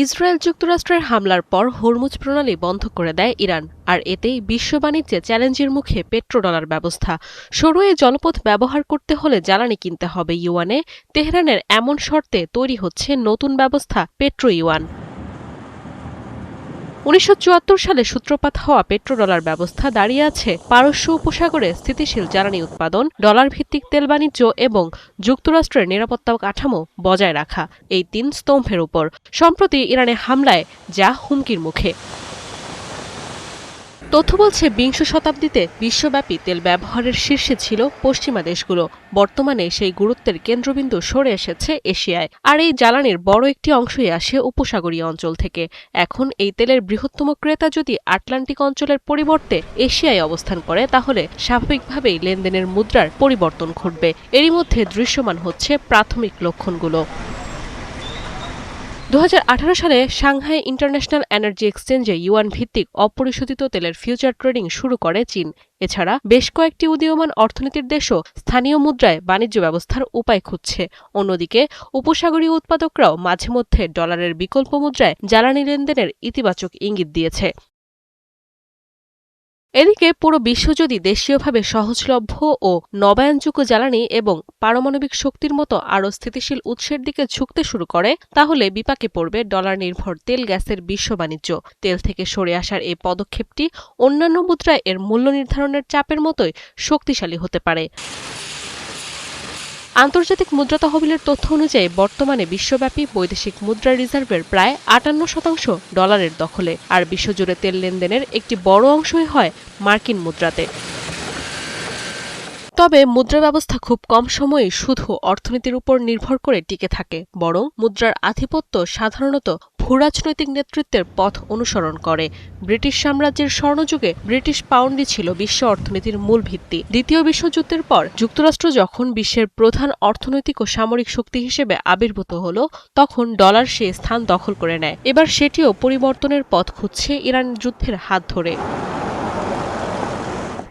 Israel যুক্তরাষ্ট্রের হামলার পর হরমুজ প্রণালী বন্ধ করে দেয় ইরান, আর এতেই বিশ্ব বাণিজ্যে চ্যালেঞ্জের মুখে পেট্রোডলার ব্যবস্থা। সরু এই জলপথ ব্যবহার করতে হলে জ্বালানি কিনতে হবে ইউয়ানে। তেহরানের এমন শর্তে তৈরি হচ্ছে নতুন ব্যবস্থা পেট্রো ইউয়ান। ১৯৭৪ সালে সূত্রপাত হওয়া পেট্রোডলার ব্যবস্থা দাঁড়িয়ে আছে পারস্য উপসাগরে স্থিতিশীল জ্বালানি উৎপাদন, ডলার ভিত্তিক তেল বাণিজ্য এবং যুক্তরাষ্ট্রের নিরাপত্তা কাঠামো বজায় রাখা, এই তিন স্তম্ভের উপর। সম্প্রতি ইরানে হামলায় যা হুমকির মুখে। তথ্য বলছে, বিংশ শতাব্দীতে বিশ্বব্যাপী তেল ব্যবহারের শীর্ষে ছিল পশ্চিমা দেশগুলো। বর্তমানে সেই গুরুত্বের কেন্দ্রবিন্দু সরে এসেছে এশিয়ায়, আর এই জ্বালানির বড় একটি অংশই আসে উপসাগরীয় অঞ্চল থেকে। এখন এই তেলের বৃহত্তম ক্রেতা যদি আটলান্টিক অঞ্চলের পরিবর্তে এশিয়ায় অবস্থান করে, তাহলে স্বাভাবিকভাবেই লেনদেনের মুদ্রার পরিবর্তন ঘটবে। এরই মধ্যে দৃশ্যমান হচ্ছে প্রাথমিক লক্ষণগুলো। ২০১৮ সালে সাংহাই ইন্টারন্যাশনাল এনার্জি এক্সচেঞ্জে ইউয়ান ভিত্তিক অপরিশোধিত তেলের ফিউচার ট্রেডিং শুরু করে চীন। এছাড়া বেশ কয়েকটি উদীয়মান অর্থনীতির দেশও স্থানীয় মুদ্রায় বাণিজ্য ব্যবস্থার উপায় খুঁজছে। অন্যদিকে উপসাগরীয় উৎপাদকরাও মাঝে মধ্যে ডলারের বিকল্প মুদ্রায় জ্বালানি লেনদেনের ইতিবাচক ইঙ্গিত দিয়েছে। এদিকে পুরো বিশ্ব যদি দেশীয়ভাবে সহজলভ্য ও নবায়নযোগ্য জ্বালানি এবং পারমাণবিক শক্তির মতো আরও স্থিতিশীল উৎসের দিকে ঝুঁকতে শুরু করে, তাহলে বিপাকে পড়বে ডলার নির্ভর তেল গ্যাসের বিশ্ব বাণিজ্য। তেল থেকে সরে আসার এই পদক্ষেপটি অন্যান্য মুদ্রায় এর মূল্য নির্ধারণের চাপের মতোই শক্তিশালী হতে পারে। আন্তর্জাতিক মুদ্রা তহবিলের তথ্য অনুযায়ী বর্তমানে বিশ্বব্যাপী বৈদেশিক মুদ্রা রিজার্ভের প্রায় ৫৮% ডলারের দখলে, আর বিশ্বজুড়ে তেল লেনদেনের একটি বড় অংশই হয় মার্কিন মুদ্রাতে। তবে মুদ্রা ব্যবস্থা খুব কম সময়েই শুধু অর্থনীতির উপর নির্ভর করে টিকে থাকে, বরং মুদ্রার আধিপত্য সাধারণত ভূরাজনৈতিক নেতৃত্বের পথ অনুসরণ করে। ব্রিটিশ সাম্রাজ্যের স্বর্ণযুগে ব্রিটিশ পাউন্ডই ছিল বিশ্ব অর্থনীতির মূল ভিত্তি। দ্বিতীয় বিশ্বযুদ্ধের পর যুক্তরাষ্ট্র যখন বিশ্বের প্রধান অর্থনৈতিক ও সামরিক শক্তি হিসেবে আবির্ভূত হল, তখন ডলার সে স্থান দখল করে নেয়। এবার সেটিও পরিবর্তনের পথ খুঁজছে ইরান যুদ্ধের হাত ধরে।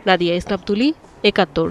নাদিয়া ইসলাম তুলি, ৭১।